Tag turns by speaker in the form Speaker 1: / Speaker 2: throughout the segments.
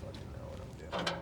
Speaker 1: fucking know what I'm doing.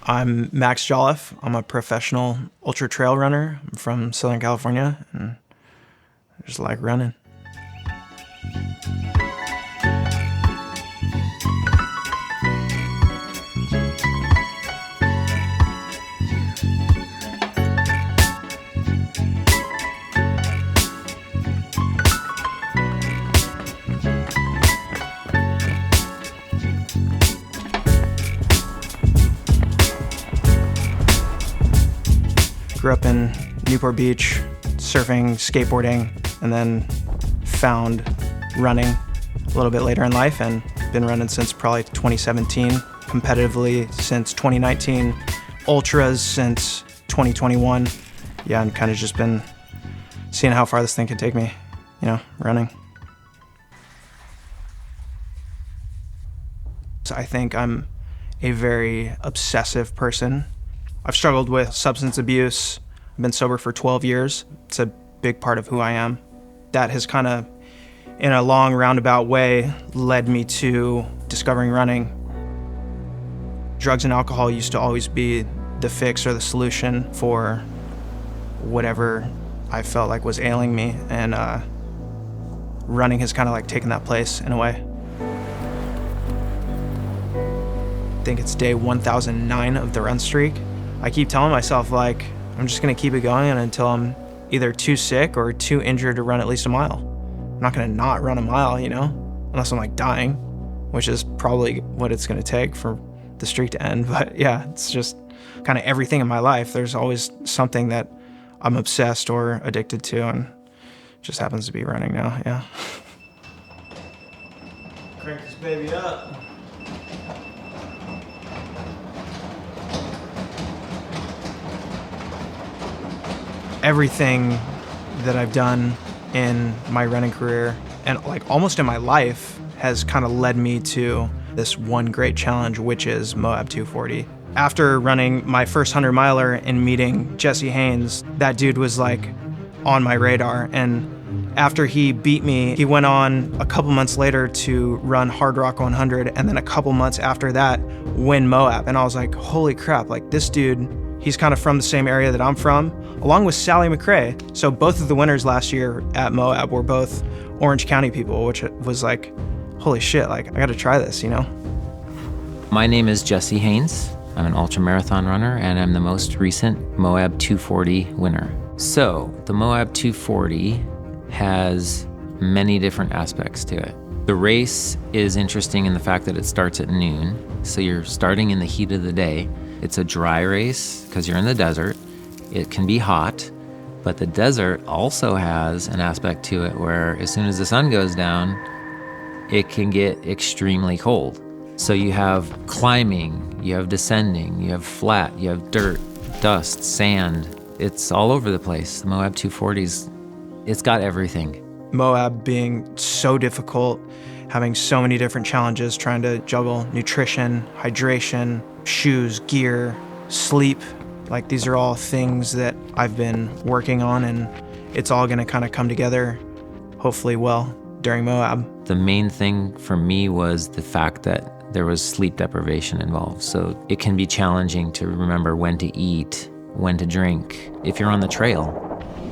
Speaker 1: I'm Max Jolliffe. I'm a professional ultra trail runner. I'm from Southern California, and I just like running. Grew up in Newport Beach, surfing, skateboarding, and then found running a little bit later in life and been running since probably 2017, competitively since 2019, ultras since 2021. Yeah, and kind of just been seeing how far this thing can take me, running. So I think I'm a very obsessive person. I've struggled with substance abuse. I've been sober for 12 years. It's a big part of who I am. That has kind of, in a long roundabout way, led me to discovering running. Drugs and alcohol used to always be the fix or the solution for whatever I felt like was ailing me, and running has kind of like taken that place in a way. I think it's day 1009 of the run streak. I keep telling myself, like, I'm just gonna keep it going until I'm either too sick or too injured to run at least a mile. I'm not gonna not run a mile, unless I'm like dying, which is probably what it's gonna take for the streak to end. But yeah, it's just kind of everything in my life. There's always something that I'm obsessed or addicted to, and it just happens to be running now, yeah. Crank this baby up. Everything that I've done in my running career and like almost in my life has kind of led me to this one great challenge, which is Moab 240. After running my first 100 miler and meeting Jesse Haynes, that dude was like on my radar. And after he beat me, he went on a couple months later to run Hard Rock 100, and then a couple months after that, win Moab. And I was like, holy crap, like this dude, he's kind of from the same area that I'm from, along with Sally McRae. So both of the winners last year at Moab were both Orange County people, which was like, holy shit, like I gotta try this,
Speaker 2: My name is Jesse Haynes. I'm an ultramarathon runner, and I'm the most recent Moab 240 winner. So the Moab 240 has many different aspects to it. The race is interesting in the fact that it starts at noon, so you're starting in the heat of the day. It's a dry race because you're in the desert. It can be hot, but the desert also has an aspect to it where as soon as the sun goes down, it can get extremely cold. So you have climbing, you have descending, you have flat, you have dirt, dust, sand. It's all over the place. The Moab 240's, it's got everything.
Speaker 1: Moab being so difficult having so many different challenges, trying to juggle nutrition, hydration, shoes, gear, sleep. Like, these are all things that I've been working on, and it's all gonna kind of come together, hopefully well, during Moab.
Speaker 2: The main thing for me was the fact that there was sleep deprivation involved. So it can be challenging to remember when to eat, when to drink. If you're on the trail,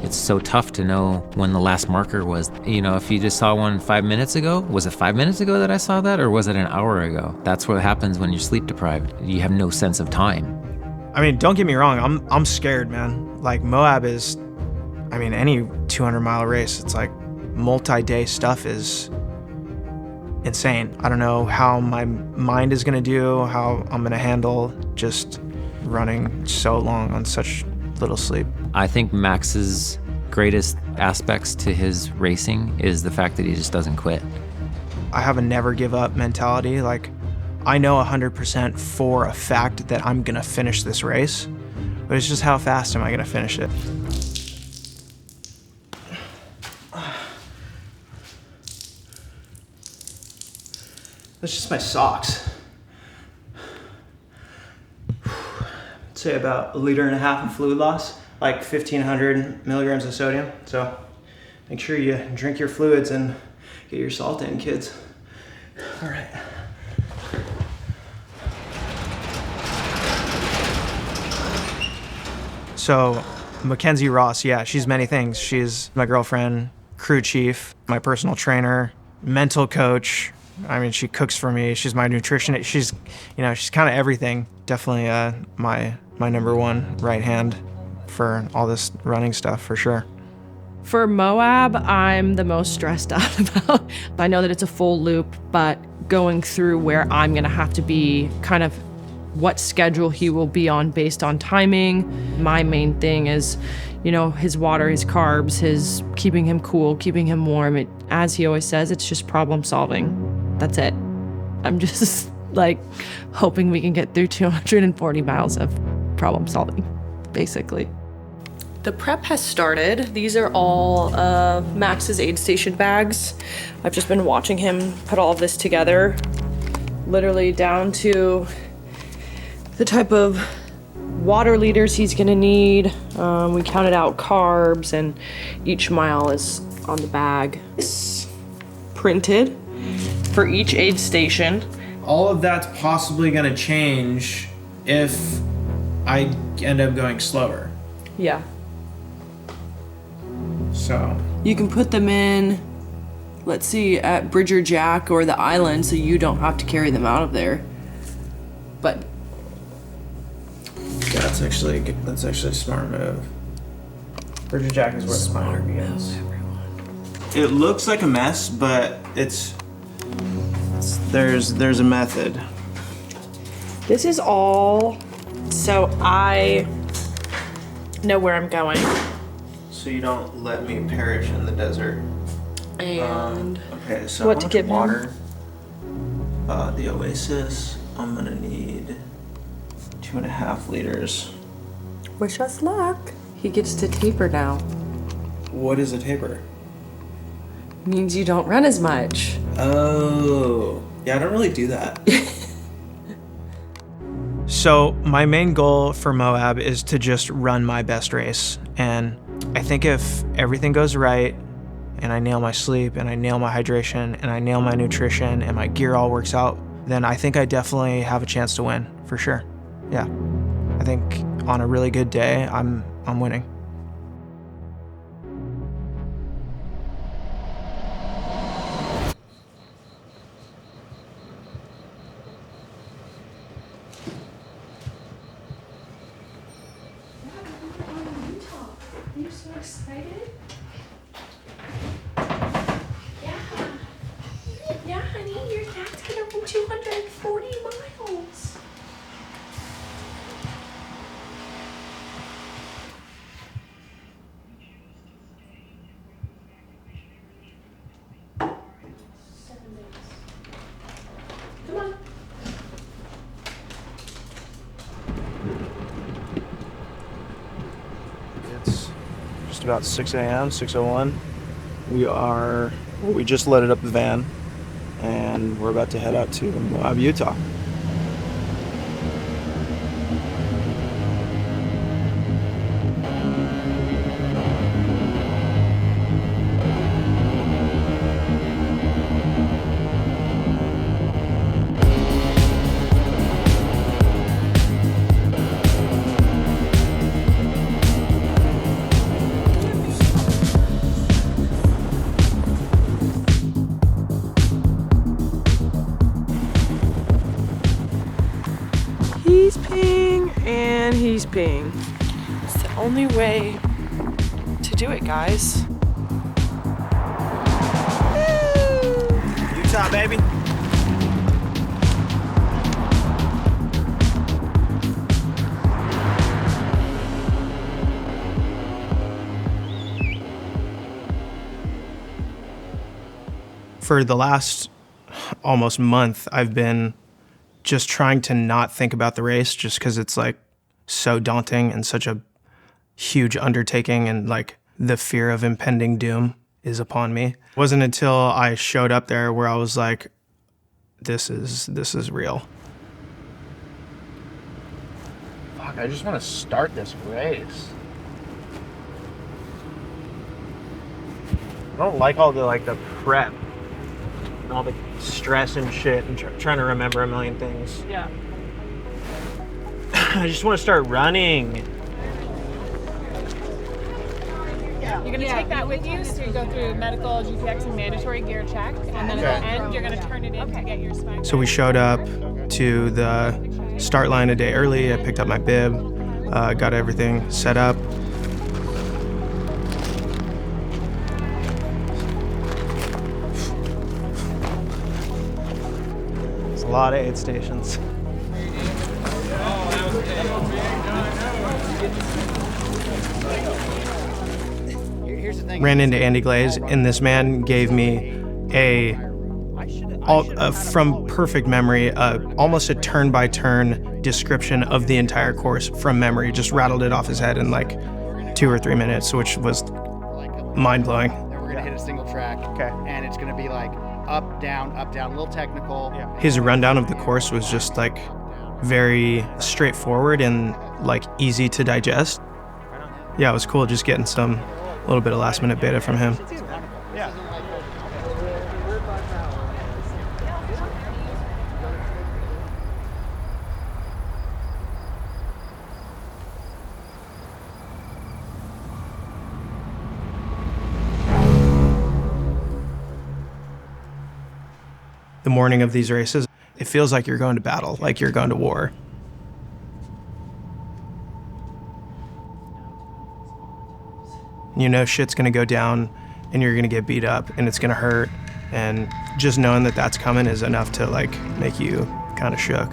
Speaker 2: it's so tough to know when the last marker was. You know, if you just saw one 5 minutes ago, was it 5 minutes ago that I saw that, or was it an hour ago? That's what happens when you're sleep deprived. You have no sense of time.
Speaker 1: I mean, don't get me wrong, I'm scared, man. Like, Moab is, I mean, any 200-mile race, it's like multi-day stuff is insane. I don't know how my mind is gonna do, how I'm gonna handle just running so long on such little sleep.
Speaker 2: I think Max's greatest aspects to his racing is the fact that he just doesn't quit.
Speaker 1: I have a never give up mentality. Like, I know 100% for a fact that I'm gonna finish this race, but it's just how fast am I gonna finish it? That's just my socks. I'd say about 1.5 liters of fluid loss, like 1,500 milligrams of sodium. So make sure you drink your fluids and get your salt in, kids. All right. So Mackenzie Ross, yeah, she's many things. She's my girlfriend, crew chief, my personal trainer, mental coach. I mean, she cooks for me. She's my nutritionist. She's kind of everything. Definitely my number one right hand for all this running stuff, for sure.
Speaker 3: For Moab, I'm the most stressed out about. I know that it's a full loop, but going through where I'm going to have to be, kind of what schedule he will be on based on timing. My main thing is, his water, his carbs, his keeping him cool, keeping him warm. As he always says, it's just problem solving. That's it. I'm just hoping we can get through 240 miles of problem solving, basically. The prep has started. These are all Max's aid station bags. I've just been watching him put all of this together, literally down to the type of water liters he's gonna need. We counted out carbs, and each mile is on the bag. It's printed for each aid station.
Speaker 1: All of that's possibly gonna change if I end up going slower.
Speaker 3: Yeah.
Speaker 1: So
Speaker 3: You can put them in, let's see, at Bridger Jack or the island, so you don't have to carry them out of there. But
Speaker 1: yeah, that's actually a smart move. Bridger Jack is where the fire begins. It looks like a mess, but there's a method.
Speaker 3: this is all so I know where I'm going.
Speaker 1: So you don't let me perish in the desert.
Speaker 3: And
Speaker 1: Okay, so
Speaker 3: what
Speaker 1: how
Speaker 3: to
Speaker 1: much
Speaker 3: give him?
Speaker 1: water? The Oasis, I'm gonna need 2.5 liters.
Speaker 3: wish us luck. He gets to taper now.
Speaker 1: What is a taper?
Speaker 3: Means you don't run as much.
Speaker 1: Oh, yeah, I don't really do that. So my main goal for Moab is to just run my best race. And I think if everything goes right, and I nail my sleep, and I nail my hydration, and I nail my nutrition, and my gear all works out, then I think I definitely have a chance to win, for sure. Yeah. I think on a really good day, I'm winning.
Speaker 4: You're so excited? Yeah, honey, your dad's gonna run 240 miles. Come on.
Speaker 1: It's just about 6 a.m., 6:01. We just loaded up the van, and we're about to head out to Moab, Utah.
Speaker 3: He's peeing and he's peeing. It's the only way to do it, guys.
Speaker 1: Utah, baby. For the last almost month, I've been just trying to not think about the race just because it's like so daunting and such a huge undertaking, and like the fear of impending doom is upon me. It wasn't until I showed up there where I was like, this is real. Fuck, I just want to start this race. I don't like all the prep and all the stress and shit and trying to remember a million things.
Speaker 3: Yeah.
Speaker 1: I just want to start running.
Speaker 5: You're going to take that with you, so you go through medical, GPX, and mandatory gear check, and then at the end, you're going to turn it in to get your swag.
Speaker 1: So we showed up to the start line a day early. I picked up my bib, got everything set up. It's a lot of aid stations. Ran into Andy Glaze, and this man gave me from perfect memory, almost a turn-by-turn description of the entire course from memory. Just rattled it off his head in like 2 or 3 minutes, which was mind-blowing.
Speaker 6: Then we're gonna hit a single track, and it's gonna be like up, down, a little technical.
Speaker 1: His rundown of the course was just like very straightforward and like easy to digest. Yeah, it was cool just getting a little bit of last-minute beta from him. The morning of these races, it feels like you're going to battle, like you're going to war. You know shit's gonna go down and you're gonna get beat up and it's gonna hurt, and just knowing that that's coming is enough to like make you kind of shook.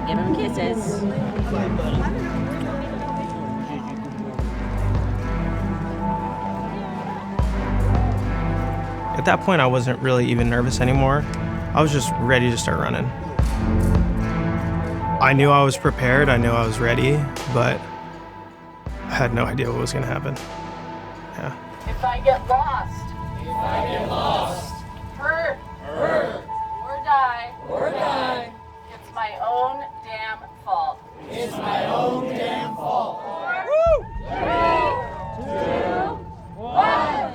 Speaker 4: Give him kisses.
Speaker 1: At that point, I wasn't really even nervous anymore. I was just ready to start running. I knew I was prepared, I knew I was ready, but I had no idea what was gonna happen. Yeah.
Speaker 7: If I get lost, hurt, or die, it's my own damn fault.
Speaker 8: It's my own damn fault.
Speaker 7: 3, 2, 1.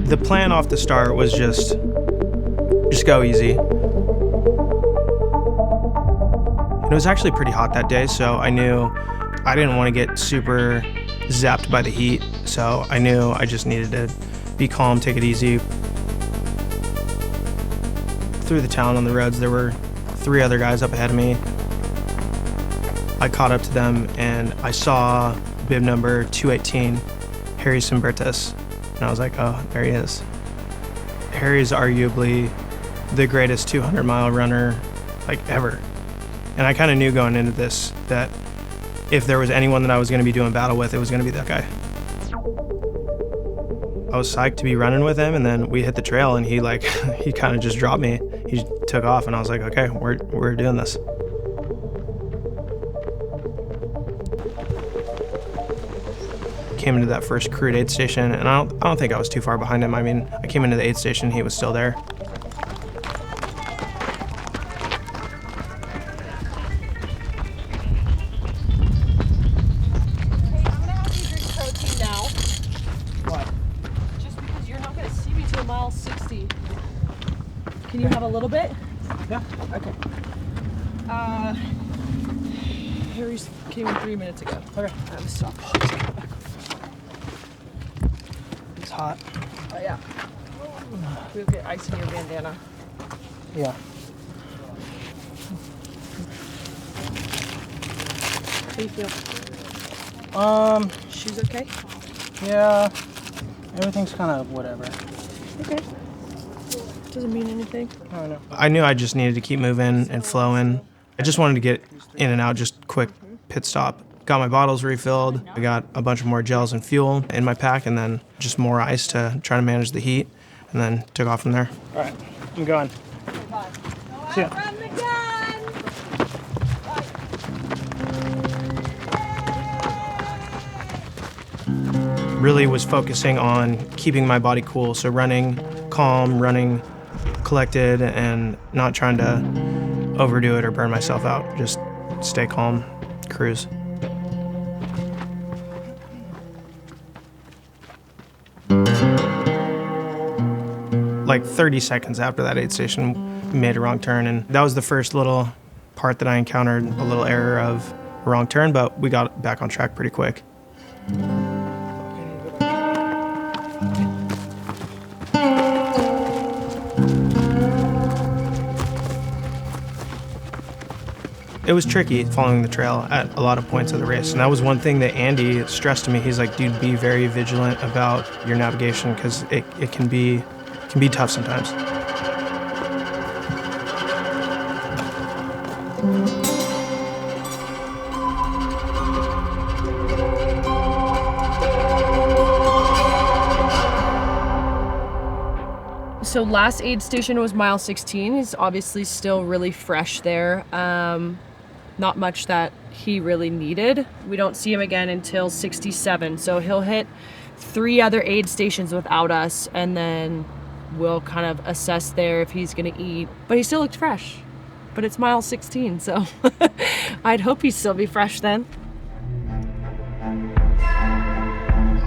Speaker 1: The plan off the start was just go easy. It was actually pretty hot that day, so I knew I didn't want to get super zapped by the heat, so I knew I just needed to be calm, take it easy. Through the town on the roads, there were 3 other guys up ahead of me. I caught up to them and I saw bib number 218, Harry Simbertis, and I was like, oh, there he is. Harry's arguably the greatest 200-mile runner like ever. And I kind of knew going into this that if there was anyone that I was going to be doing battle with, it was going to be that guy. I was psyched to be running with him, and then we hit the trail and he kind of just dropped me. He took off and I was like, okay, we're doing this. Came into that first crewed aid station, and I don't think I was too far behind him. I mean, I came into the aid station, he was still there.
Speaker 3: Can you have a little bit?
Speaker 1: Yeah.
Speaker 3: Okay. Harry's came in 3 minutes ago.
Speaker 1: Okay.
Speaker 3: I have a stop.
Speaker 1: It's hot.
Speaker 3: Oh, yeah. We'll get ice in your bandana.
Speaker 1: Yeah.
Speaker 3: How do you feel? Shoes okay?
Speaker 1: Yeah. Everything's kind of whatever.
Speaker 3: Okay. Doesn't mean anything.
Speaker 1: I don't know. I knew I just needed to keep moving and flowing. I just wanted to get in and out, just quick pit stop. Got my bottles refilled. I got a bunch of more gels and fuel in my pack, and then just more ice to try to manage the heat, and then took off from there. All right, I'm going. See ya. Really was focusing on keeping my body cool, so running calm, running collected, and not trying to overdo it or burn myself out. Just stay calm, cruise. Like 30 seconds after that aid station, we made a wrong turn, and that was the first little part that I encountered a little error of a wrong turn, but we got back on track pretty quick. It was tricky following the trail at a lot of points of the race, and that was one thing that Andy stressed to me. He's like, dude, be very vigilant about your navigation, because it can be tough sometimes.
Speaker 3: So last aid station was mile 16. He's obviously still really fresh there. Not much that he really needed. We don't see him again until 67. So he'll hit 3 other aid stations without us, and then we'll kind of assess there if he's gonna eat. But he still looked fresh. But it's mile 16, so I'd hope he'd still be fresh then.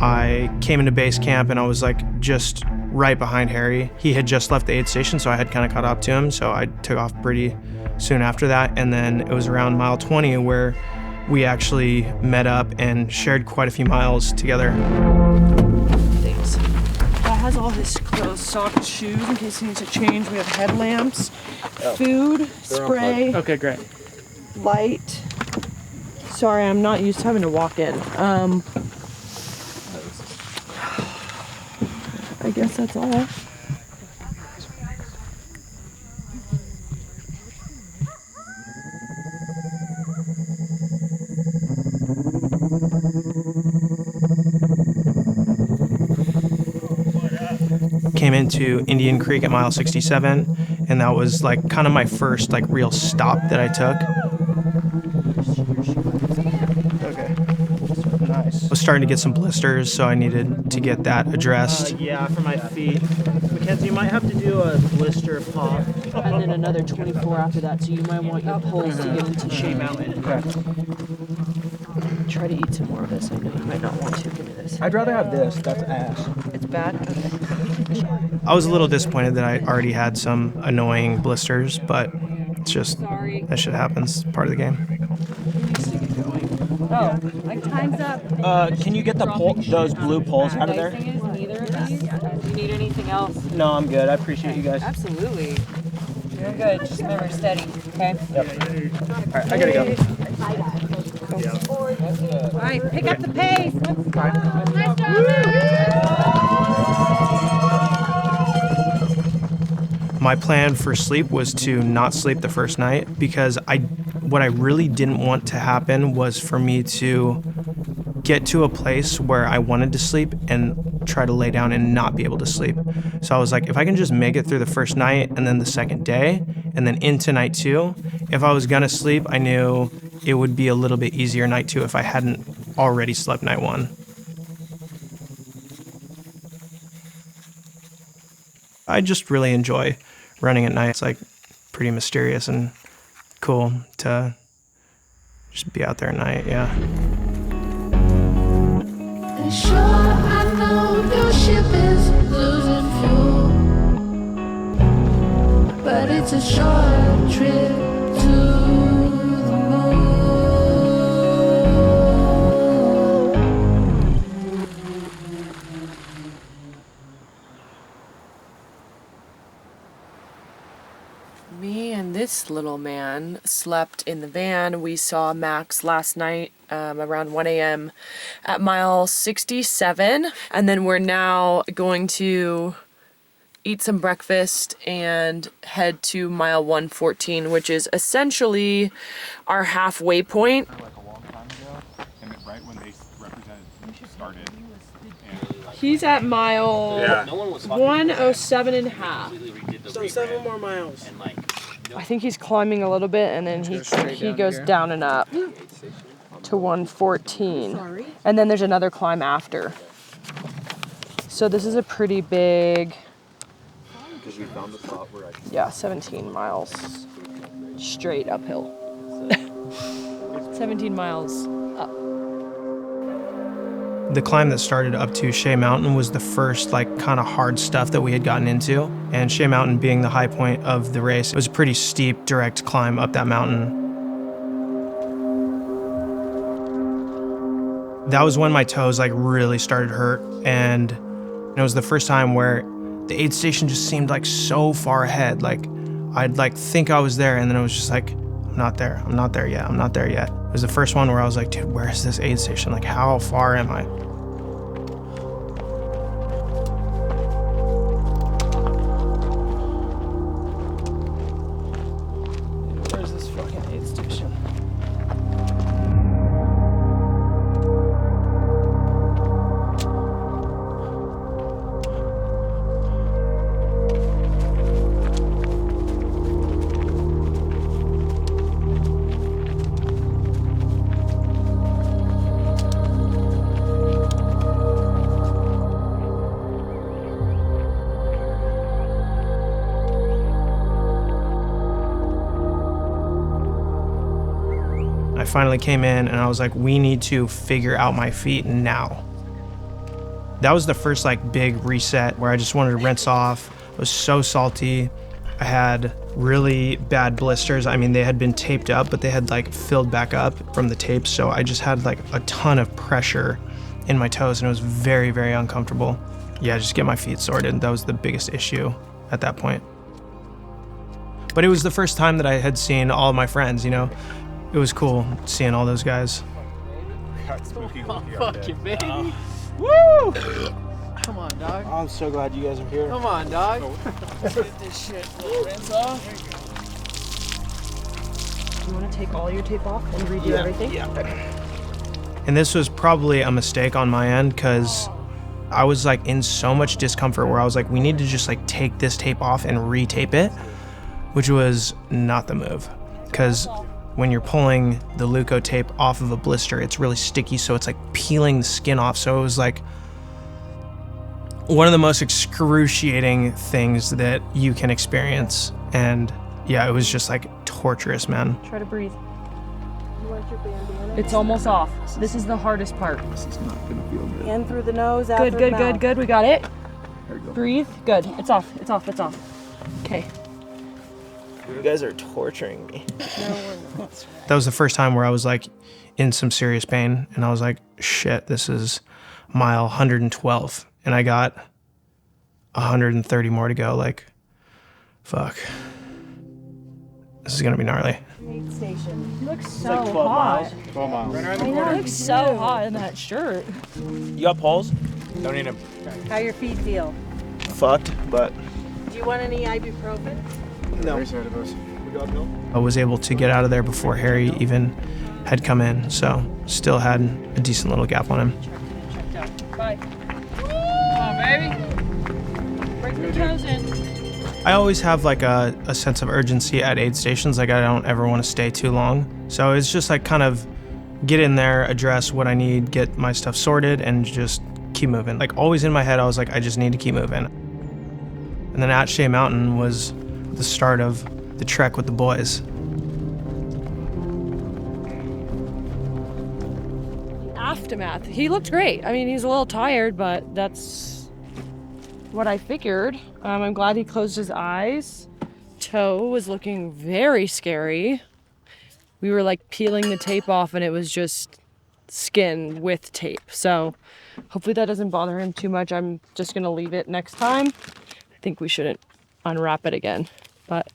Speaker 1: I came into base camp and I was like just right behind Harry. He had just left the aid station, so I had kind of caught up to him, so I took off pretty soon after that. And then it was around mile 20 where we actually met up and shared quite a few miles together.
Speaker 3: Things. That has all his clothes, socks, shoes in case he needs to change. We have headlamps, food, spray.
Speaker 1: Okay, great.
Speaker 3: Light. Sorry, I'm not used to having to walk in. I guess that's all.
Speaker 1: Came into Indian Creek at mile 67, and that was like kind of my first like real stop that I took. Okay, nice. I was starting to get some blisters, so I needed to get that addressed.
Speaker 9: Yeah, for my feet. Mackenzie, you might have to do a blister pop.
Speaker 3: And then another 24 after that, so you might want your poles to get into shape. Try to eat some more of this. I know you might not want to. Give me this.
Speaker 9: I'd rather have this. That's ass.
Speaker 3: It's bad? Okay.
Speaker 1: I was a little disappointed that I already had some annoying blisters, but it's just, that shit happens, part of the game.
Speaker 3: Oh, like time's up.
Speaker 9: Can you get those blue poles out of there?
Speaker 3: Thing is, neither of these. Do you need anything else?
Speaker 9: No, I'm good. I appreciate you guys.
Speaker 3: Absolutely. You're good. Just remember, steady. Okay.
Speaker 1: Yep. All right, I gotta go.
Speaker 3: All right, pick up the pace. Let's go.
Speaker 5: Nice job,
Speaker 1: My plan for sleep was to not sleep the first night because what I really didn't want to happen was for me to get to a place where I wanted to sleep and try to lay down and not be able to sleep. So I was like, if I can just make it through the first night and then the second day and then into night 2, if I was gonna sleep, I knew it would be a little bit easier night 2 if I hadn't already slept night 1. I just really enjoy running at night. It's like pretty mysterious and cool to just be out there at night, yeah.
Speaker 10: Sure, I know your ship is losing fuel, but it's a short trip to the moon.
Speaker 3: Me and this little man slept in the van. We saw Max last night around 1 a.m. at mile 67. And then we're now going to eat some breakfast and head to mile 114, which is essentially our halfway point.
Speaker 11: Like a long time ago, and right when they started.
Speaker 3: He's at mile 107 and a half.
Speaker 9: So 7 more miles.
Speaker 3: I think he's climbing a little bit, and then he goes down and up to 114. And then there's another climb after. So this is a pretty big,
Speaker 11: Because we found the spot where
Speaker 3: 17 miles straight uphill. 17 miles up.
Speaker 1: The climb that started up to Shea Mountain was the first kind of hard stuff that we had gotten into. And Shea Mountain being the high point of the race, it was a pretty steep, direct climb up that mountain. That was when my toes really started to hurt. And it was the first time where the aid station just seemed so far ahead. I'd think I was there, and then it was just I'm not there yet, I'm not there yet. It was the first one where I was like, dude, where is this aid station? How far am I? Where's this fucking aid station? I finally came in and I was like, we need to figure out my feet now. That was the first big reset where I just wanted to rinse off. It was so salty. I had really bad blisters. I mean, they had been taped up, but they had filled back up from the tape. So I just had a ton of pressure in my toes and it was very, very uncomfortable. Yeah, just get my feet sorted. That was the biggest issue at that point. But it was the first time that I had seen all of my friends, It was cool seeing all those guys.
Speaker 9: Fuck you, baby.
Speaker 6: Woo!
Speaker 9: Come on, dog.
Speaker 6: I'm so glad you guys are here.
Speaker 9: Come on, dog. Let's get this shit. Rinse off.
Speaker 3: You want to take all your tape off and redo everything?
Speaker 1: Yeah. And this was probably a mistake on my end because I was in so much discomfort where I was we need to just take this tape off and retape it, which was not the move. Because when you're pulling the Leuco tape off of a blister, it's really sticky, so it's peeling the skin off. So it was one of the most excruciating things that you can experience. And yeah, it was just torturous, man.
Speaker 3: Try to breathe. It's almost off. This is the hardest part.
Speaker 11: This is not gonna feel good.
Speaker 7: In through the nose, out
Speaker 3: Good,
Speaker 7: through
Speaker 3: good,
Speaker 7: the
Speaker 3: good,
Speaker 7: mouth.
Speaker 3: good. We got it.
Speaker 11: There you go.
Speaker 3: Breathe. Good. It's off. It's off. It's off. Okay.
Speaker 1: You guys are torturing me. That was the first time where I was in some serious pain, and I was like, shit, this is mile 112, and I got 130 more to go. Fuck. This is gonna be gnarly.
Speaker 3: Aid station. He looks so
Speaker 9: like 12
Speaker 3: hot.
Speaker 9: miles.
Speaker 11: 12 miles.
Speaker 3: I know, he looks so hot in that shirt.
Speaker 1: You got poles?
Speaker 11: Don't need them.
Speaker 12: How your feet feel?
Speaker 1: Fucked, but
Speaker 12: Do you want any ibuprofen?
Speaker 1: no.
Speaker 11: We go uphill?
Speaker 1: I was able to get out of there before Harry even had come in, so still had a decent little gap on him.
Speaker 3: Bye. Come on, baby. Break the toes in.
Speaker 1: I always have like a sense of urgency at aid stations. Like I don't ever want to stay too long. So it's just like kind of get in there, address what I need, get my stuff sorted, and just keep moving. Like always in my head, I was like, I just need to keep moving. And then at Shea Mountain was the start of the trek with the boys.
Speaker 3: Aftermath. He looked great. I mean, he's a little tired, but that's what I figured. I'm glad he closed his eyes. Toe was looking very scary. We were like peeling the tape off and it was just skin with tape. So hopefully that doesn't bother him too much. I'm just gonna leave it next time. I think we shouldn't unwrap it again, but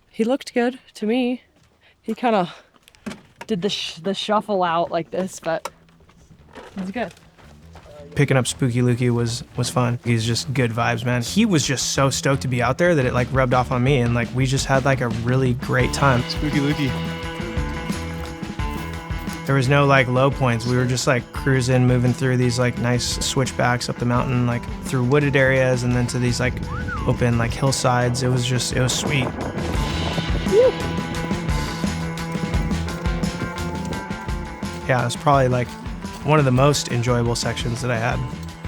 Speaker 3: he looked good to me. He kind of did the shuffle out like this, but it was good.
Speaker 1: Picking up Spooky Lukey was fun. He's just good vibes, man. He was just so stoked to be out there that it like rubbed off on me, and like we just had like a really great time.
Speaker 11: Spooky Lukey.
Speaker 1: There was no like low points. We were just like cruising, moving through these like nice switchbacks up the mountain, like through wooded areas and then to these like open like hillsides. It was sweet. Woo. Yeah, it was probably like one of the most enjoyable sections that I had.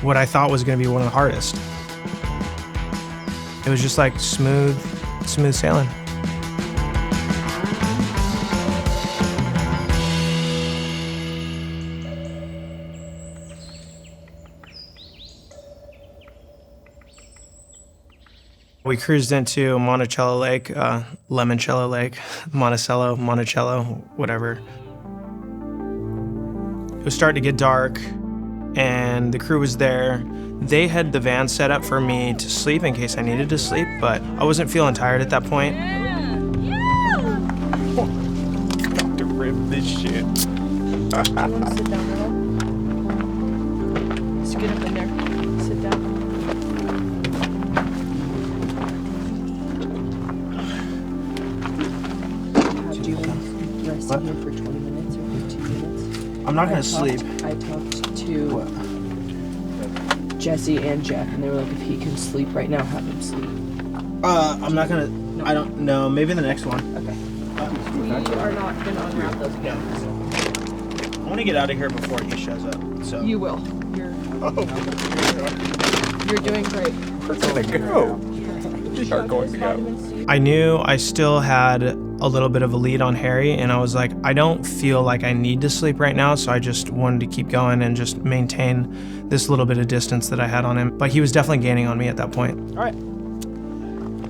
Speaker 1: What I thought was gonna be one of the hardest. It was just like smooth sailing. We cruised into Monticello Lake, Limoncello Lake, Monticello, whatever. It was starting to get dark, and the crew was there. They had the van set up for me to sleep in case I needed to sleep, but I wasn't feeling tired at that point.
Speaker 11: Got to rip this shit.
Speaker 3: You want to sit down, little? Just get up in there. Sit down. Do you want to rest here for 20 minutes or 15 minutes?
Speaker 1: I'm not gonna sleep.
Speaker 3: I talked to Jesse and Jeff, and they were like, if he can sleep right now, have him sleep.
Speaker 1: I'm not gonna, I don't know, maybe the next one.
Speaker 3: Okay. We are not gonna unwrap those again.
Speaker 1: I wanna get out of here before he shows up, so.
Speaker 3: You will. You're doing great.
Speaker 11: We're gonna go. We are going to go.
Speaker 1: I knew I still had a little bit of a lead on Harry, and I was like, I don't feel like I need to sleep right now, so I just wanted to keep going and just maintain this little bit of distance that I had on him. But he was definitely gaining on me at that point.
Speaker 9: All right.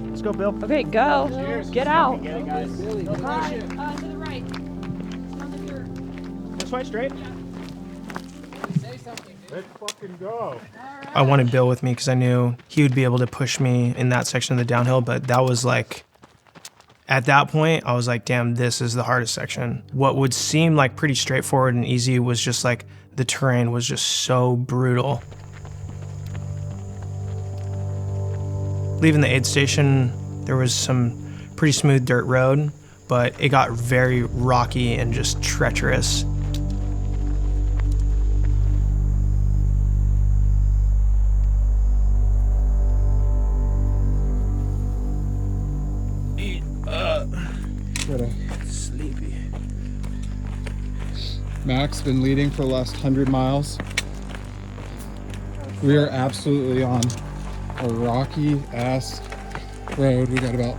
Speaker 9: Let's go, Bill.
Speaker 3: Okay, go.
Speaker 9: Cheers.
Speaker 3: Get out.
Speaker 9: Get it, guys.
Speaker 3: To the right. On the dirt.
Speaker 9: This way, straight.
Speaker 11: Let's fucking go.
Speaker 1: I wanted Bill with me because I knew he would be able to push me in that section of the downhill, but that was like, at that point, I was like, damn, this is the hardest section. What would seem like pretty straightforward and easy was just like, the terrain was just so brutal. Leaving the aid station, there was some pretty smooth dirt road, but it got very rocky and just treacherous. Sleepy.
Speaker 13: Mac's been leading for the last 100 miles. We are absolutely on a rocky ass road. We got about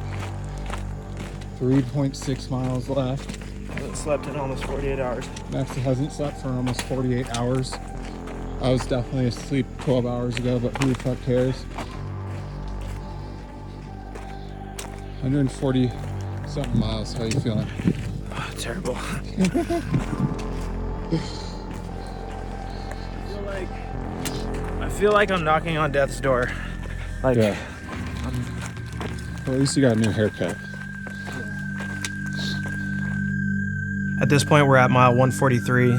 Speaker 13: 3.6 miles left.
Speaker 1: I haven't slept in almost 48 hours.
Speaker 13: Max hasn't slept for almost 48 hours. I was definitely asleep 12 hours ago, but who the fuck cares? 140 something miles. How you feeling?
Speaker 1: Oh, terrible. I feel like I'm knocking on death's door.
Speaker 13: Like, yeah. Well, at least you got a new haircut.
Speaker 1: At this point, we're at mile 143.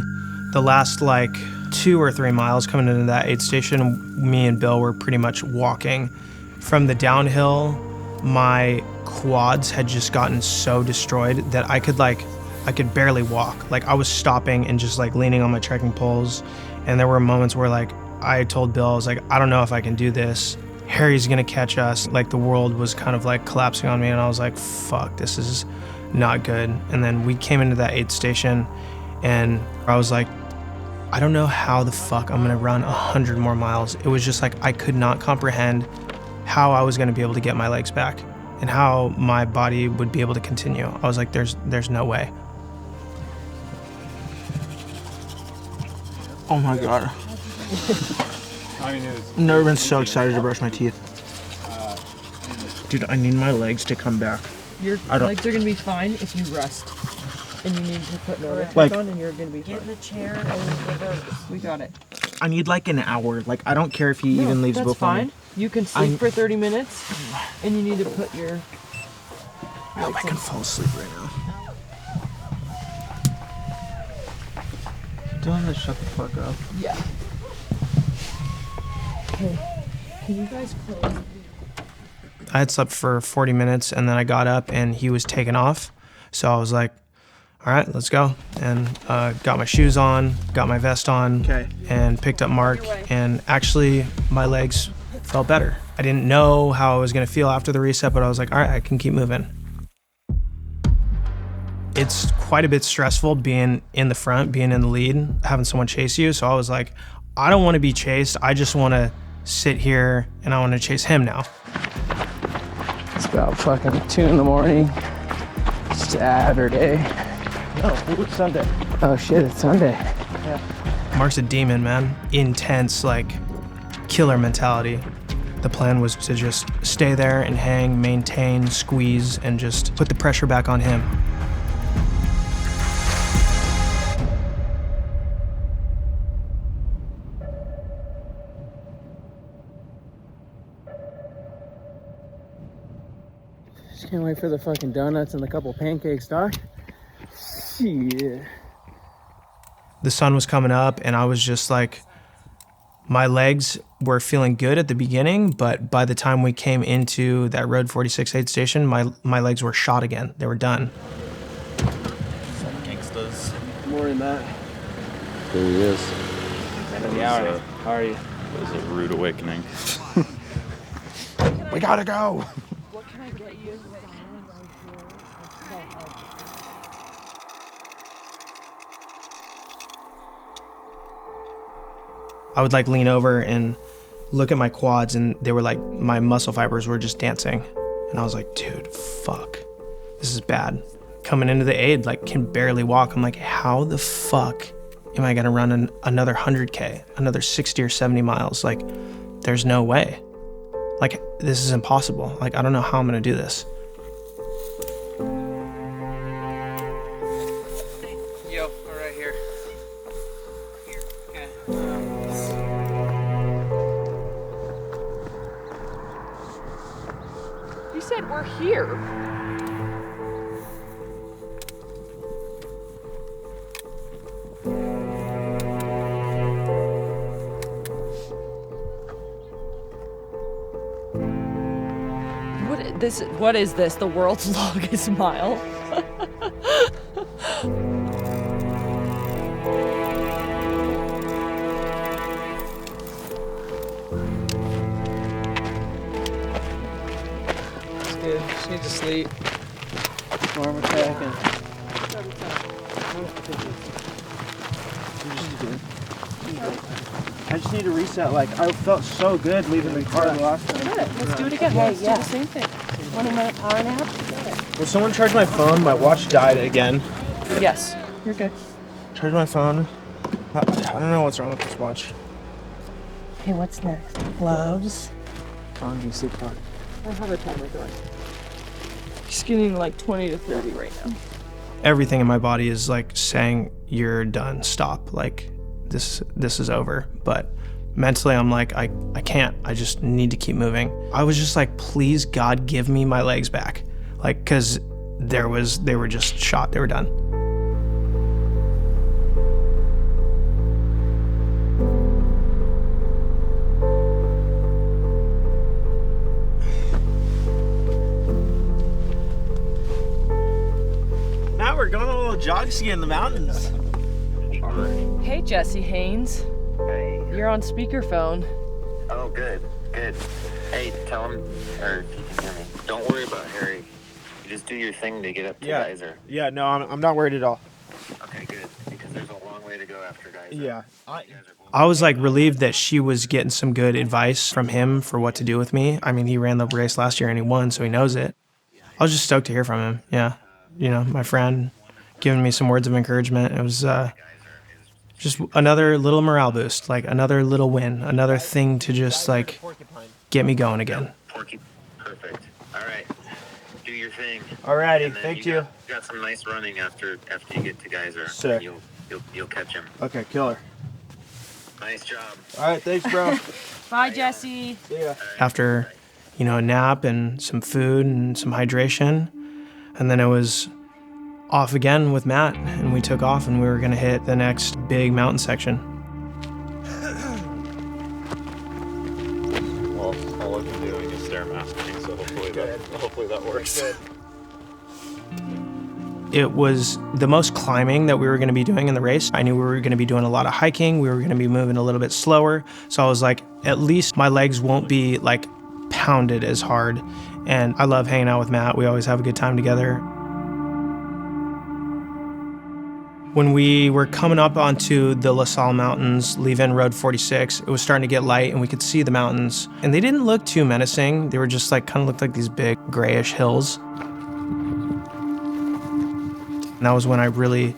Speaker 1: The last like 2 or 3 miles coming into that aid station, me and Bill were pretty much walking. From the downhill, my quads had just gotten so destroyed that I could barely walk. Like I was stopping and just like leaning on my trekking poles. And there were moments where like I told Bill, I was like, I don't know if I can do this. Harry's gonna catch us. Like the world was kind of like collapsing on me, and I was like, fuck, this is not good. And then we came into that aid station and I was like, I don't know how the fuck I'm gonna run 100 more miles. It was just like I could not comprehend how I was gonna be able to get my legs back and how my body would be able to continue. I was like, there's no way. Oh my God. I've never been so excited to brush my teeth. Dude, I need my legs to come back.
Speaker 3: Your legs are gonna be fine if you rest. And you need to put no
Speaker 1: like,
Speaker 3: on and you're gonna be fine. Get in the chair and reverse. We got it.
Speaker 1: I need like an hour. Like I don't care if he even leaves
Speaker 3: before
Speaker 1: fine.
Speaker 3: Me. You can sleep for 30 minutes and you need to put your...
Speaker 1: I hope I can fall asleep right now. Don't let shut the fuck up.
Speaker 3: Yeah. Okay. Can you guys close?
Speaker 1: I had slept for 40 minutes and then I got up and he was taking off. So I was like, all right, let's go. And got my shoes on, got my vest on, and picked up Mark. And actually, my legs felt better. I didn't know how I was gonna feel after the reset, but I was like, all right, I can keep moving. It's quite a bit stressful being in the front, being in the lead, having someone chase you. So I was like, I don't wanna be chased. I just wanna sit here and I wanna chase him now.
Speaker 14: It's about fucking 2 in the morning. Saturday.
Speaker 9: Oh, it's Sunday.
Speaker 14: Oh shit, it's Sunday.
Speaker 9: Yeah.
Speaker 1: Mark's a demon, man. Intense, like, killer mentality. The plan was to just stay there and hang, maintain, squeeze, and just put the pressure back on him.
Speaker 14: Just can't wait for the fucking donuts and a couple pancakes, doc. Shit.
Speaker 1: The sun was coming up and I was just like, my legs were feeling good at the beginning, but by the time we came into that Road 46 aid station, my legs were shot again. They were done.
Speaker 11: Some gangsters.
Speaker 14: More than that.
Speaker 15: There he is.
Speaker 14: How are you?
Speaker 11: It was a rude awakening.
Speaker 1: We gotta go.
Speaker 3: What can I get you?
Speaker 1: I would like lean over and look at my quads and they were like, my muscle fibers were just dancing. And I was like, dude, fuck, this is bad. Coming into the aid, like can barely walk. I'm like, how the fuck am I gonna run another 100K, another 60 or 70 miles? Like, there's no way. Like, this is impossible. Like, I don't know how I'm gonna do this.
Speaker 14: Yo, we're right here.
Speaker 3: You said we're here. What is this? The world's longest mile?
Speaker 14: It's good. Just need to sleep. More attacking.
Speaker 9: I just need to reset. Like, I felt so good leaving the car the last time.
Speaker 3: Let's do it again. Let's do the same thing. 20-minute power nap.
Speaker 1: Will someone charge my phone? My watch died again.
Speaker 3: Yes, you're good.
Speaker 1: Charge my phone. I don't know what's wrong with this watch.
Speaker 3: Okay, what's next? Gloves.
Speaker 14: On you sleep on.
Speaker 3: I have a timer going. Just getting like 20 to 30 right now.
Speaker 1: Everything in my body is like saying, you're done, stop. Like, this is over. But mentally, I'm like, I can't. I just need to keep moving. I was just like, please, God, give me my legs back. Like, because they were just shot. They were done.
Speaker 9: we're going on a little jog ski in the mountains.
Speaker 3: Hey, Jesse Haynes.
Speaker 16: Hey.
Speaker 3: You're on speakerphone.
Speaker 16: Oh, good. Hey, tell him, or if you can hear me, don't worry about Harry. You just do your thing to get up to Geyser.
Speaker 9: Yeah, no, I'm not worried at all.
Speaker 16: Okay, good, because there's a long way to go after Geyser.
Speaker 9: Yeah.
Speaker 1: I was like relieved that she was getting some good advice from him for what to do with me. I mean, he ran the race last year and he won, so he knows it. I was just stoked to hear from him. Yeah. You know, my friend giving me some words of encouragement. It was just another little morale boost, like another little win, another thing to just like get me going again.
Speaker 16: Perfect. All right. Do your thing.
Speaker 9: Alrighty, thank you.
Speaker 16: You got some nice running after you get to Geyser.
Speaker 9: Sick.
Speaker 16: You'll catch him.
Speaker 9: Okay, killer.
Speaker 16: Nice job.
Speaker 9: All right, thanks, bro.
Speaker 3: Bye, Jesse.
Speaker 9: See ya.
Speaker 1: After, you know, a nap and some food and some hydration, and then it was off again with Matt, and we took off and we were gonna hit the next big mountain section.
Speaker 11: Well, all I've been doing is stairmastering, so hopefully that works.
Speaker 1: It was the most climbing that we were going to be doing in the race. I knew we were going to be doing a lot of hiking. We were going to be moving a little bit slower. So I was like, at least my legs won't be like pounded as hard. And I love hanging out with Matt. We always have a good time together. When we were coming up onto the La Salle Mountains, leaving Road 46, it was starting to get light and we could see the mountains. And they didn't look too menacing. They were just like, kind of looked like these big grayish hills. And that was when I really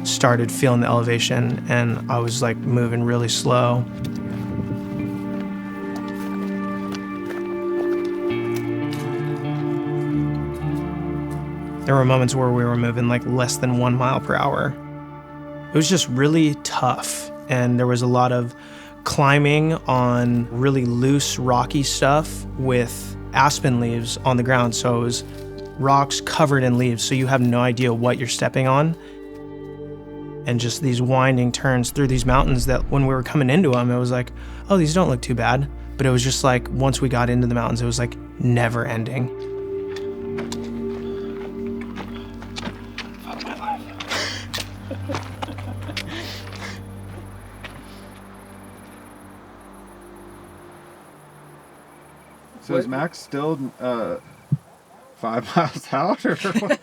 Speaker 1: started feeling the elevation and I was like moving really slow. There were moments where we were moving like less than 1 mile per hour. It was just really tough. And there was a lot of climbing on really loose, rocky stuff with aspen leaves on the ground. So it was rocks covered in leaves, so you have no idea what you're stepping on. And just these winding turns through these mountains that when we were coming into them, it was like, oh, these don't look too bad. But it was just like, once we got into the mountains, it was like never ending.
Speaker 11: Fuck my life.
Speaker 13: So is Max still 5 miles out or what?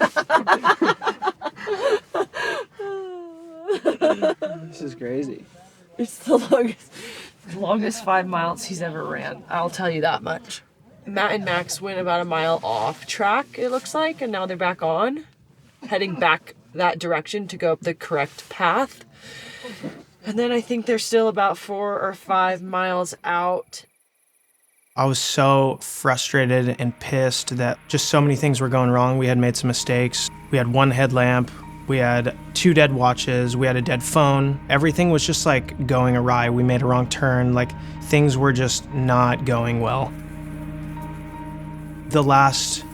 Speaker 14: This is crazy.
Speaker 3: It's the longest 5 miles he's ever ran. I'll tell you that much. Matt and Max went about a mile off track, it looks like, and now they're back on, heading back that direction to go up the correct path. And then I think they're still about 4 or 5 miles out.
Speaker 1: I was so frustrated and pissed that just so many things were going wrong. We had made some mistakes. We had one headlamp, we had 2 dead watches, we had a dead phone. Everything was just like going awry. We made a wrong turn, like things were just not going well. The last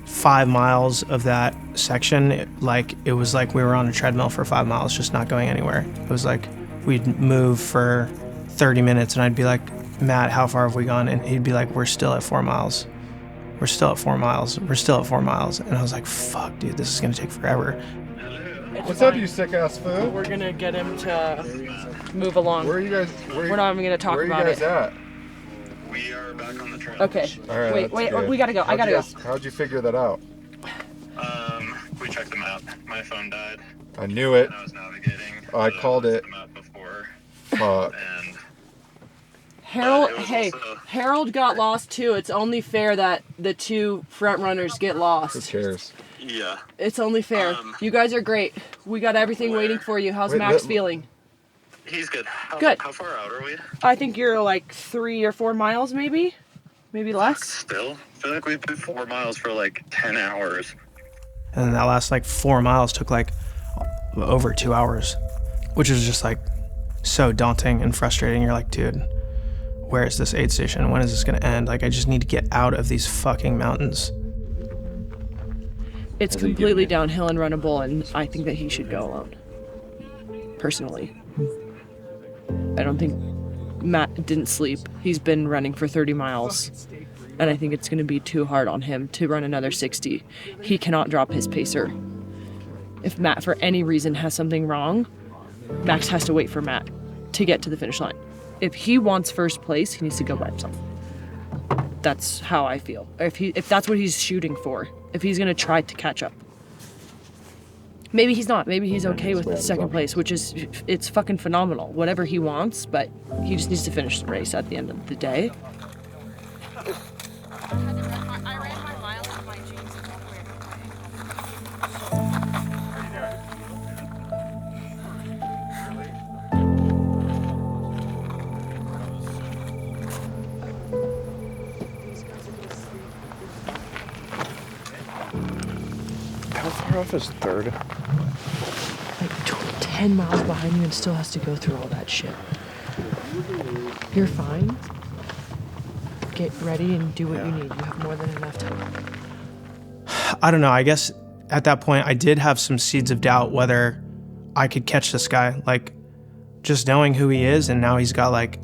Speaker 1: 5 miles of that section, it was like we were on a treadmill for 5 miles, just not going anywhere. It was like we'd move for 30 minutes and I'd be like, Matt, how far have we gone? And he'd be like, we're still at 4 miles. We're still at 4 miles. We're still at 4 miles. And I was like, fuck, dude, this is gonna take forever.
Speaker 13: What's up, you sick ass fool?
Speaker 3: We're gonna get him to move along.
Speaker 13: Where are you guys?
Speaker 3: We're not even gonna talk about it.
Speaker 13: Where are you guys
Speaker 11: at? We are back on the trail.
Speaker 3: Okay.
Speaker 13: All right,
Speaker 3: wait, we gotta go. I gotta go.
Speaker 13: How'd you figure that out?
Speaker 11: We checked the map. My phone died.
Speaker 13: I knew it.
Speaker 11: And I was navigating.
Speaker 13: I called it.
Speaker 11: The map before.
Speaker 13: Fuck.
Speaker 11: And
Speaker 3: Harold got lost too. It's only fair that the 2 front runners get lost.
Speaker 13: Who cares?
Speaker 11: Yeah.
Speaker 3: It's only fair. You guys are great. We got everything waiting for you. How's Max feeling?
Speaker 11: He's good.
Speaker 3: Good.
Speaker 11: How far out are we?
Speaker 3: I think you're like 3 or 4 miles, maybe less.
Speaker 11: Still, I feel like we've been 4 miles for like 10 hours.
Speaker 1: And then that last like 4 miles took like over 2 hours, which was just like so daunting and frustrating. You're like, dude, where is this aid station? When is this gonna end? Like, I just need to get out of these fucking mountains.
Speaker 3: It's completely downhill and runnable, and I think that he should go alone. Personally. I don't think Matt didn't sleep. He's been running for 30 miles, and I think it's gonna be too hard on him to run another 60. He cannot drop his pacer. If Matt, for any reason, has something wrong, Max has to wait for Matt to get to the finish line. If he wants first place, he needs to go by himself. That's how I feel. If that's what he's shooting for, if he's gonna try to catch up. Maybe he's not. Maybe he's okay with the second place, which is, it's fucking phenomenal. Whatever he wants, but he just needs to finish the race at the end of the day.
Speaker 1: How far off is third?
Speaker 3: Like 10 miles behind you and still has to go through all that shit. You're fine. Get ready and do what you need. You have more than enough time.
Speaker 1: I don't know. I guess at that point I did have some seeds of doubt whether I could catch this guy. Like, just knowing who he is, and now he's got like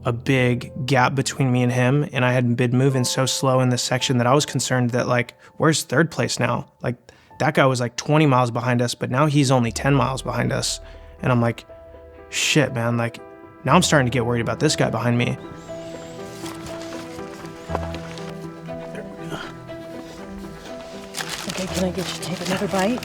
Speaker 1: a big gap between me and him, and I had been moving so slow in this section that I was concerned that, like, where's third place now? Like, that guy was like 20 miles behind us, but now he's only 10 miles behind us. And I'm like, shit, man. Like, now I'm starting to get worried about this guy behind me.
Speaker 12: Okay, can I get you to take another bite?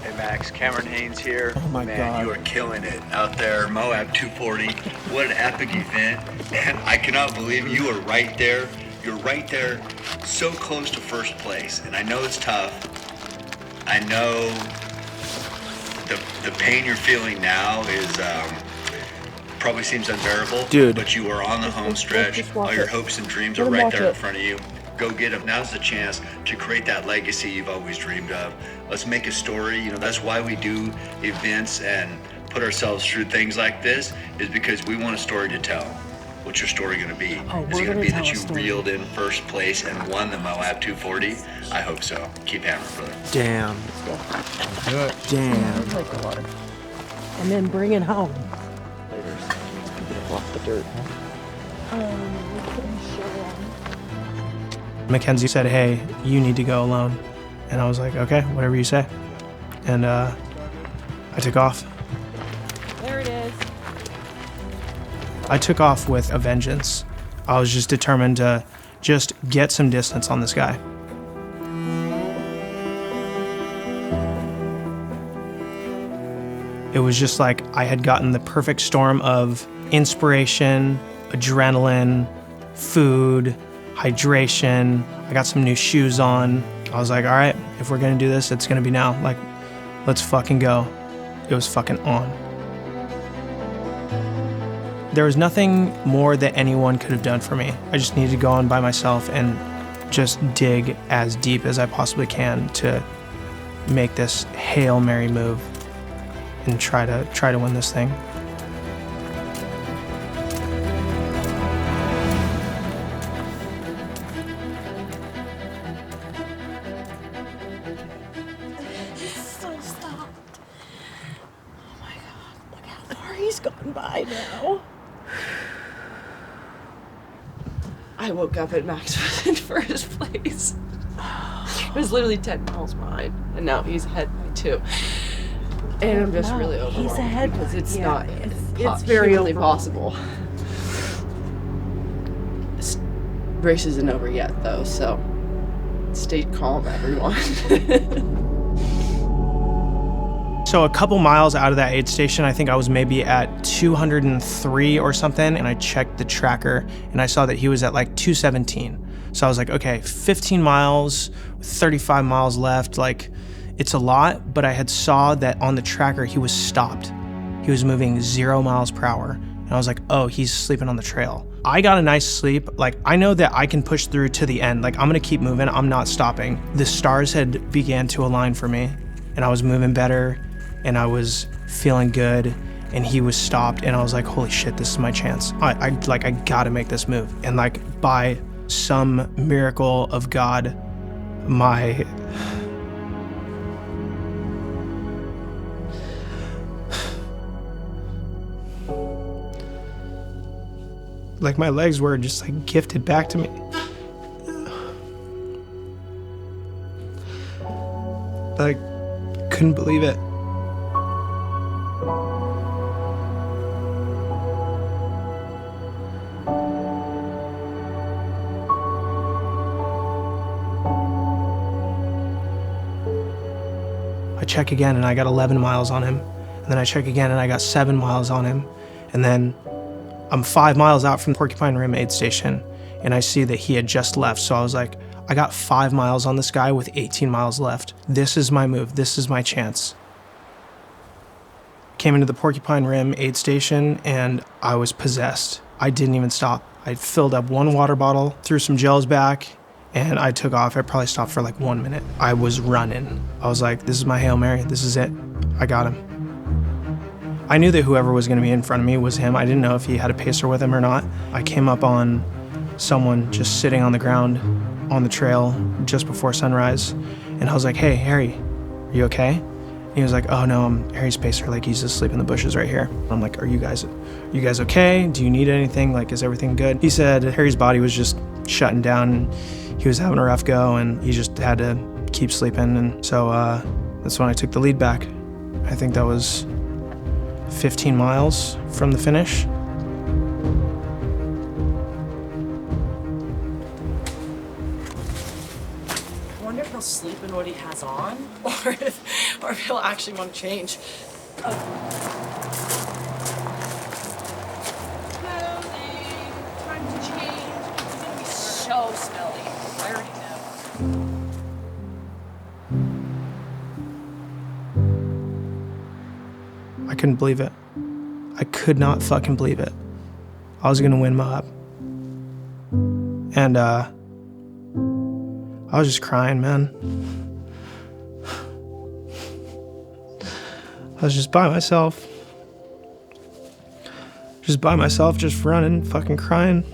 Speaker 17: Hey Max, Cameron Haynes here.
Speaker 13: Oh my God.
Speaker 17: You are killing it out there, Moab 240. What an epic event. And I cannot believe you are right there. You're right there, so close to first place. And I know it's tough. I know the pain you're feeling now is probably seems unbearable.
Speaker 1: Dude.
Speaker 17: But you are on the home stretch. All your hopes and dreams are right there in front of you. Go get them. Now's the chance to create that legacy you've always dreamed of. Let's make a story. You know, that's why we do events and put ourselves through things like this, is because we want a story to tell. What's your story going to be? Is it going to be that you reeled in first place and won the Moab 240? I hope so. Keep hammering, brother.
Speaker 14: Damn.
Speaker 13: Good.
Speaker 14: Damn.
Speaker 12: Like the water. And then bring it home.
Speaker 14: Off the dirt,
Speaker 1: Mackenzie said, hey, you need to go alone. And I was like, okay, whatever you say. And I took off.
Speaker 3: There it is.
Speaker 1: I took off with a vengeance. I was just determined to just get some distance on this guy. It was just like I had gotten the perfect storm of inspiration, adrenaline, food, hydration. I got some new shoes on. I was like, all right, if we're gonna do this, it's gonna be now. Like, let's fucking go. It was fucking on. There was nothing more that anyone could have done for me. I just needed to go on by myself and just dig as deep as I possibly can to make this Hail Mary move and try to win this thing.
Speaker 12: So stopped. Oh my God, look how far he's gone by now.
Speaker 3: I woke up and Max was in first place. It was literally 10 miles behind, and now he's ahead by 2. And I'm just really overwhelmed.
Speaker 12: He's ahead
Speaker 3: because it's
Speaker 12: yeah,
Speaker 3: not.
Speaker 12: It's
Speaker 3: very
Speaker 12: humanly
Speaker 3: only possible. This race isn't over yet, though, so stay calm, everyone.
Speaker 1: So a couple miles out of that aid station, I think I was maybe at 203 or something, and I checked the tracker and I saw that he was at like 217. So I was like, okay, 15 miles, 35 miles left, like it's a lot, but I had saw that on the tracker he was stopped. He was moving 0 miles per hour. And I was like, oh, he's sleeping on the trail. I got a nice sleep. Like, I know that I can push through to the end. Like, I'm gonna keep moving, I'm not stopping. The stars had began to align for me, and I was moving better, and I was feeling good, and he was stopped, and I was like, holy shit, this is my chance. I gotta make this move. And like, by some miracle of God, my legs were just like gifted back to me. I couldn't believe it. I check again and I got 11 miles on him. And then I check again and I got 7 miles on him. And then I'm 5 miles out from Porcupine Rim aid station and I see that he had just left. So I was like, I got 5 miles on this guy with 18 miles left. This is my move. This is my chance. Came into the Porcupine Rim aid station and I was possessed. I didn't even stop. I filled up 1 water bottle, threw some gels back, and I took off. I probably stopped for like 1 minute. I was running. I was like, this is my Hail Mary. This is it. I got him. I knew that whoever was going to be in front of me was him. I didn't know if he had a pacer with him or not. I came up on someone just sitting on the ground on the trail just before sunrise. And I was like, hey, Harry, are you okay? And he was like, oh no, I'm Harry's pacer. Like, he's asleep in the bushes right here. I'm like, are you guys okay? Do you need anything? Like, is everything good? He said Harry's body was just shutting down. He was having a rough go and he just had to keep sleeping. And so that's when I took the lead back. I think that was 15 miles from the finish.
Speaker 12: I wonder if he'll sleep in what he has on, or if he'll actually want to change. Clothing, time to change. It's gonna be so smelly. I already know.
Speaker 1: I couldn't believe it. I could not fucking believe it. I was gonna win Moab. And I was just crying, man. I was just by myself. Just running, fucking crying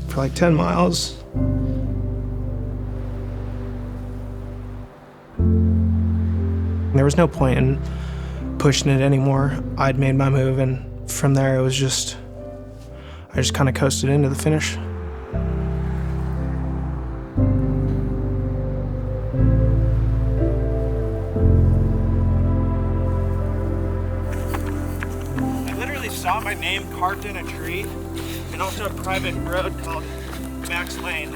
Speaker 1: for like 10 miles. There was no point in pushing it anymore. I'd made my move, and from there it was just, I just kind of coasted into the finish.
Speaker 9: I literally saw my name carved in a tree and also a private road called Max Lane,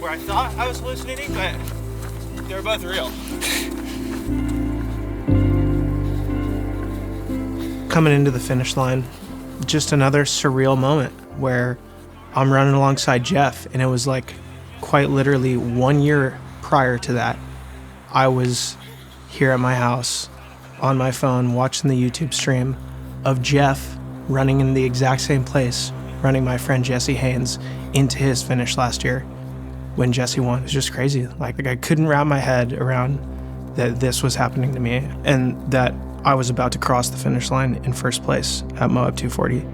Speaker 9: where I thought I was hallucinating, but they were both real.
Speaker 1: Coming into the finish line, just another surreal moment where I'm running alongside Jeff, and it was like quite literally 1 year prior to that, I was here at my house on my phone watching the YouTube stream of Jeff running in the exact same place, running my friend Jesse Haynes into his finish last year when Jesse won. It was just crazy. Like I couldn't wrap my head around that this was happening to me and that I was about to cross the finish line in first place at Moab 240.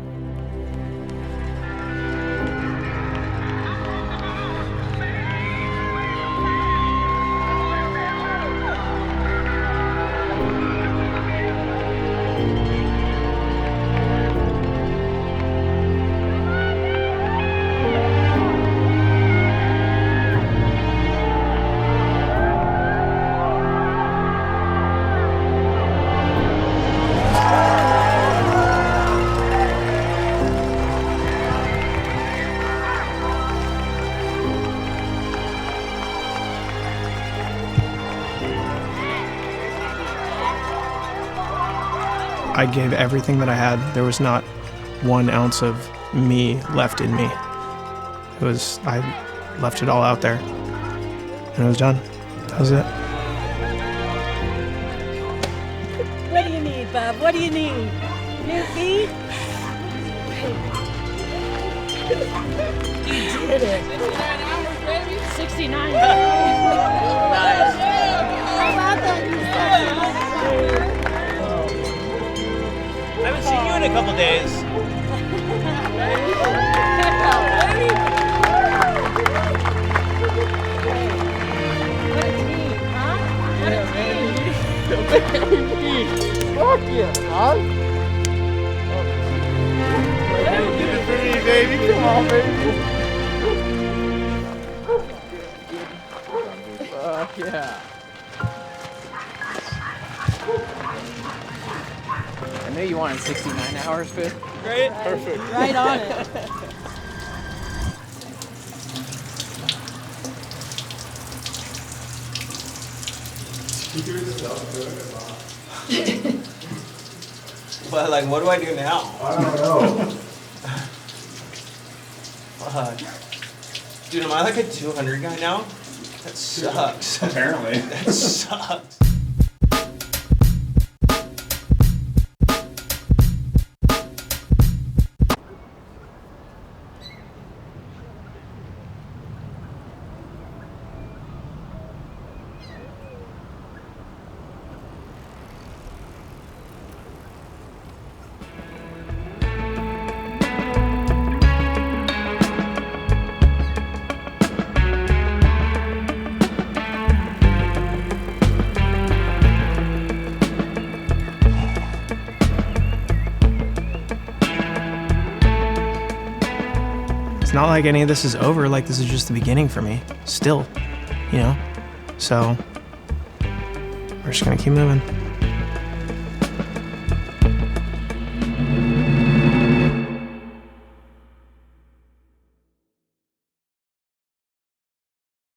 Speaker 1: I gave everything that I had. There was not 1 ounce of me left in me. I left it all out there. And it was done. That was it.
Speaker 12: What do you need, Bob? What do you need? New feet? You did it. 69 hours, baby. 69 hours. How about that?
Speaker 9: I haven't seen you in a couple days.
Speaker 7: Fuck yeah, dog. Give it for me, baby. Come on, baby. Fuck yeah.
Speaker 14: knew you wanted 69 hours, Good.
Speaker 9: Right? Perfect.
Speaker 3: Right on it.
Speaker 1: But like, what do I do now?
Speaker 7: I don't know.
Speaker 1: Fuck. Dude, am I like a 200 guy now? That sucks.
Speaker 7: Apparently.
Speaker 1: That sucks. It's not like any of this is over, like this is just the beginning for me, still, you know? So, we're just gonna keep moving.